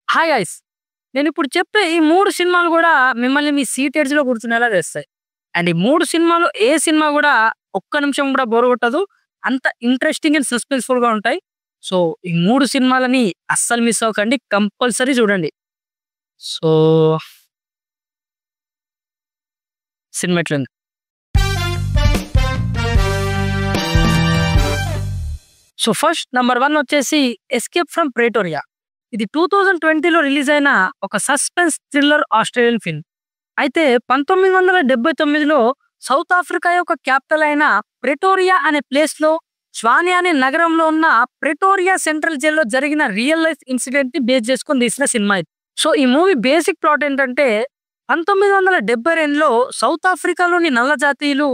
Hi guys. నేనిప్పుడు చెప్పే ఈ 3 సినిమాలు గూడా మిమ్మల్ని మీ సీట్ ఎడ్జ్‌లో కూర్చునేలా చేస్తాయి. అండ్ ఈ 3 సినిమాలు ఏ సినిమా గూడా ఒక్క నిమిషం గూడా బోర్ కొట్టదు. అంత ఇంట్రెస్టింగ్ అండ్ సస్పెన్స్‌ఫుల్‌గా ఉంటాయి. సో, ఈ 3 సినిమాలని అస్సలు మిస్ అవ్వకండి. కంపల్సరీ చూడండి. సో, సినిమా ఎట్లుంది? సో, ఫస్ట్ నంబర్ 1 వచ్చేసి 'ఎస్కేప్ ఫ్రమ్ ప్రెటోరియా'. ఇది 2020లో రిలీజ్ అయిన ఒక సస్పెన్స్ థ్రిల్లర్ ఆస్ట్రేలియన్ ఫిల్మ్. అయితే 1979లో సౌత్ ఆఫ్రికా యొక్క క్యాపిటల్ అయిన ప్రెటోరియా అనే ప్లేస్‌లో స్వానియా అనే నగరంలో ఉన్న ప్రెటోరియా సెంట్రల్ జైల్‌లో జరిగిన రియల్ లైఫ్ ఇన్సిడెంట్‌ని బేస్ చేసుకొని తీసిన సినిమా ఇది. సో, ఈ మూవీ బేసిక్ ప్లాట్ ఏంటంటే 1972లో సౌత్ ఆఫ్రికాలోని నల్ల జాతీయులు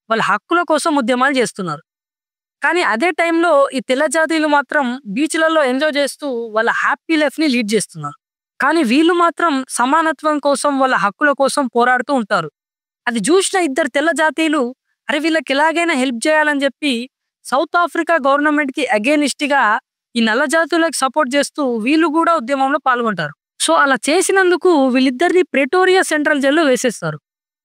వాళ్ళ హక్కుల కోసం ఉద్యమాలు చేస్తున్నారు. కానీ అదే టైంలో ఈ తెల్ల జాతీయులు మాత్రం బీచ్‌లలో ఎంజాయ్ చేస్తూ వాళ్ళ హ్యాపీ లైఫ్‌ని లీడ్ చేస్తున్నారు. కానీ వీళ్ళు మాత్రం సమానత్వం కోసం, వాళ్ళ హక్కుల కోసం పోరాడుతూ ఉంటారు. అది చూసిన ఇద్దరు తెల్ల జాతీయులు అరే వీళ్ళకి ఎలాగైనా హెల్ప్ చేయాలని చెప్పి సౌత్ ఆఫ్రికా గవర్నమెంట్‌కి అగైనిస్ట్‌గా ఈ నల్ల జాతీయులకు సపోర్ట్ చేస్తూ వీళ్ళు కూడా ఉద్యమంలో పాల్గొంటారు. సో, అలా చేసినందుకు వీళ్ళిద్దరిని ప్రెటోరియా సెంట్రల్ జైల్‌లో వేసేస్తారు.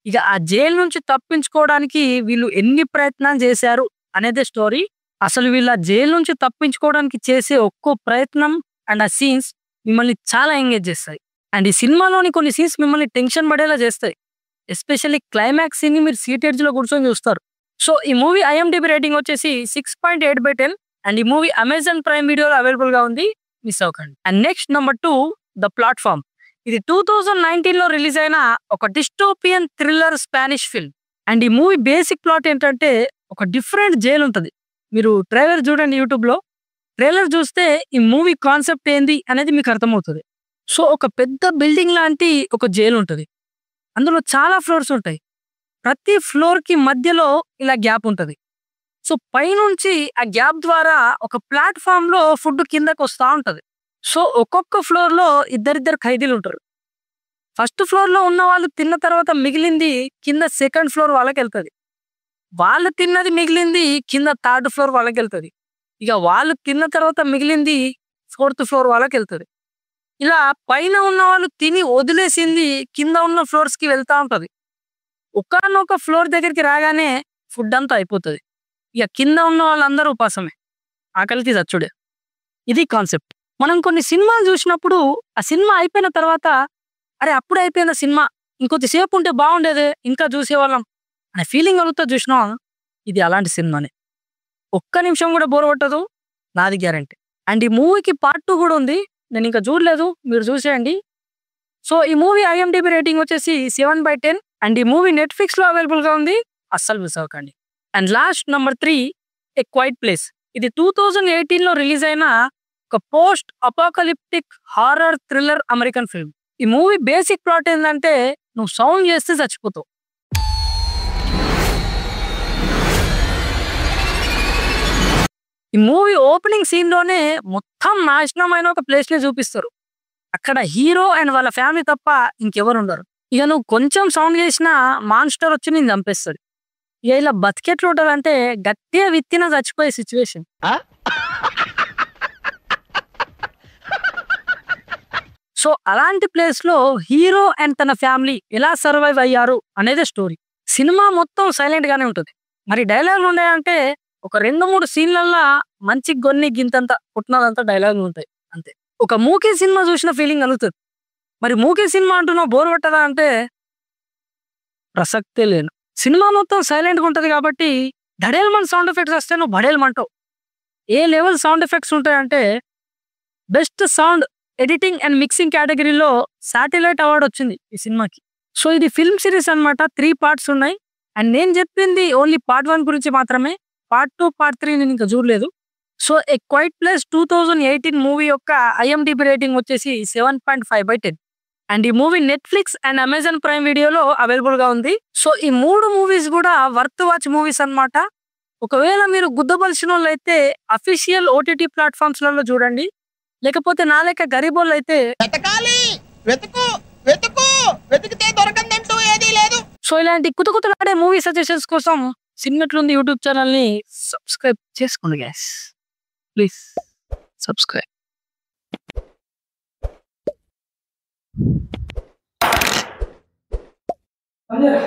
ఇక ఆ జైలు నుంచి తప్పించుకోవడానికి వీళ్ళు ఎన్ని ప్రయత్నాలు చేశారు అనేదే స్టోరీ. అసలు వీళ్ళ జైలు నుంచి తప్పించుకోవడానికి చేసే ఒక్కో ప్రయత్నం అండ్ ఆ సీన్స్ మిమ్మల్ని చాలా ఎంగేజ్ చేస్తాయి. అండ్ ఈ సినిమాలోని కొన్ని సీన్స్ మిమ్మల్ని టెన్షన్ పడేలా చేస్తాయి. ఎస్పెషల్లీ క్లైమాక్స్ సీన్‌ని మీరు సీట్ ఎడ్జ్‌లో కూర్చొని చూస్తారు. సో, ఈ మూవీ ఐఎండిబి రేటింగ్ వచ్చేసి 6.8/10 అండ్ ఈ మూవీ అమెజాన్ ప్రైమ్ వీడియోలో అవైలబుల్‌గా ఉంది. మిస్ అవ్వకండి. And next number 2 the platform. ఇది 2019లో రిలీజ్ అయిన ఒక dystopian thriller Spanish film. And ఈ మూవీ బేసిక్ ప్లాట్ ఏంటంటే ఒక డిఫరెంట్ జైల్ ఉంటది. మీరు ట్రైలర్ చూడండి యూట్యూబ్‌లో. ట్రైలర్ చూస్తే ఈ మూవీ కాన్సెప్ట్ ఏంది అనేది మీకు అర్థమవుతది. సో, ఒక పెద్ద బిల్డింగ్ లాంటి ఒక జైల్ ఉంటది. అందులో చాలా ఫ్లోర్స్ ఉంటాయి. ప్రతి ఫ్లోర్‌కి మధ్యలో ఇలా గ్యాప్ ఉంటది. సో, పైనుంచి ఆ గ్యాప్ ద్వారా ఒక ప్లాట్‌ఫార్మ్‌లో ఫుడ్ కిందకొస్తా ఉంటది. సో, ఒక్కొక్క ఫ్లోర్‌లో ఇద్దరిద్దరు ఖైదీలుంటారు. ఫస్ట్ ఫ్లోర్‌లో ఉన్న వాళ్ళు తిన్న తర్వాత మిగిలింది కింద సెకండ్ ఫ్లోర్ వాళ్ళకెళ్తది. వాళ్ళు తిన్నది మిగిలింది కింద థర్డ్ ఫ్లోర్ వాళ్ళకెళ్తది. ఇక వాళ్ళు తిన్న తర్వాత మిగిలింది ఫోర్త్ ఫ్లోర్ వాళ్ళకెళ్తది. ఇలా పైన ఉన్న వాళ్ళు తిని వదిలేసింది కింద ఉన్న ఫ్లోర్స్‌కి వెళ్తా ఉంటది. ఒకానొక ఫ్లోర్ దగ్గరికి రాగానే ఫుడ్ అంతా అయిపోతది. ఇక కింద ఉన్న వాళ్ళందరూ ఉపాసమే. ఆకలికి చచ్చుడే. ఇది కాన్సెప్ట్. మనం కొన్ని సినిమాలు చూసినప్పుడు ఆ సినిమా అయిపోయిన తర్వాత అరే! అప్పుడే అయిపోయిందా సినిమా? ఇంకొద్ది సేపు ఉంటే బాగుండేదే. ఇంకా చూసేవాళ్ళం అనే ఫీలింగ్ కలుగుతది చూసినావా? ఇది అలాంటి సినిమానే. ఒక్క నిమిషం కూడా బోర్ కొట్టదు. నాది గ్యారంటీ. అండ్ ఈ మూవీకి పార్ట్ 2 కూడా ఉంది. నేనింకా చూడలేదు. మీరు చూసేయండి. సో, ఈ మూవీ ఐఎండిబి రేటింగ్ వచ్చేసి 7/10 అండ్ ఈ మూవీ నెట్‌ఫ్లిక్స్‌లో అవైలబుల్‌గా ఉంది. అస్సలు మిస్ అవ్వకండి. And last number 3 a quiet place. ఇది 2018లో రిలీజ్ అయిన ఒక post apocalyptic horror thriller American film. ఈ మూవీ బేసిక్ ప్లాట్ ఏందంటే నువ్వు సౌండ్ చేస్తే చచ్చిపోతావు. ఈ మూవీ ఓపెనింగ్ సీన్‌లోనే మొత్తం నాశనమైన ఒక ప్లేస్‌ని చూపిస్తారు. అక్కడ హీరో అండ్ వాళ్ళ ఫ్యామిలీ తప్ప ఇంకెవరు ఉండరు. ఇక నువ్వు కొంచెం సౌండ్ చేసినా మాన్‌స్టర్ వచ్చి నిన్ను చంపేస్తది. ఇక ఇలా బతికెట్లుంటదంటే గట్టిగా విత్తినా చచ్చిపోయే సిట్యుయేషన్. సో, అలాంటి ప్లేస్‌లో హీరో అండ్ తన ఫ్యామిలీ ఎలా సర్వైవ్ అయ్యారు అనేదే స్టోరీ. సినిమా మొత్తం సైలెంట్ గానే ఉంటది. మరి డైలాగులు ఉన్నాయంటే ఒక 2, 3 సీన్‌లల్లా మంచి గొన్ని గింతంత పుట్టినదంతా డైలాగులు ఉంటాయి. అంతే. ఒక 'మూకీ' సినిమా చూసిన ఫీలింగ్ కలుగుతది. మరి 'మూకీ' సినిమా అంటున్నావు బోర్ కొట్టదా అంటే ప్రసక్తే లేదు. సినిమా మొత్తం సైలెంట్‌గా ఉంటది కాబట్టి ధడేల్‌మని సౌండ్ ఎఫెక్ట్స్ వస్తే నువ్వు భడేల్‌మంటావు. ఏ లెవెల్ సౌండ్ ఎఫెక్ట్స్ ఉంటాయంటే best sound editing and mixing కేటగిరీలో శాటిలైట్ అవార్డ్ వచ్చింది ఈ సినిమాకి. సో, ఇది ఫిల్మ్ సీరీస్ అన్నమాట. 3 పార్ట్స్ ఉన్నాయి. అండ్ నేను చెప్పింది ఓన్లీ పార్ట్ 1 గురించి మాత్రమే. పార్ట్ 2, పార్ట్ 3 నేను ఇంకా చూడలేదు. సో, ఎ క్వైట్ ప్లేస్ 2018 మూవీ యొక్క ఐఎండిబి రేటింగ్ వచ్చేసి 7.5/10 అండ్ ఈ movie Netflix and Amazon prime వీడియోలో అవైలబుల్‌గా ఉంది. సో, ఈ 3 మూవీస్ కూడా వర్త్ వాచ్ మూవీస్ అన్నమాట. ఒకవేళ మీరు గుద్దబలిసినోళ్ళైతే అఫీషియల్ ఓటీటీ ప్లాట్‌ఫార్మ్స్‌లలో చూడండి. లేకపోతే నా లెక్క గరీబోళ్ళైతే వెతకాలి వెతుకు వెతుకు వెతికితే దొరకందంటూ ఏదీ లేదు. సో, ఇలాంటి కుతకుతలాడే మూవీ సజెషన్స్ కోసం సినిమెట్లుంది యూట్యూబ్ ఛానల్‌ని సబ్స్క్రైబ్ చేసుకోండి గైస్. Please subscribe. అందరా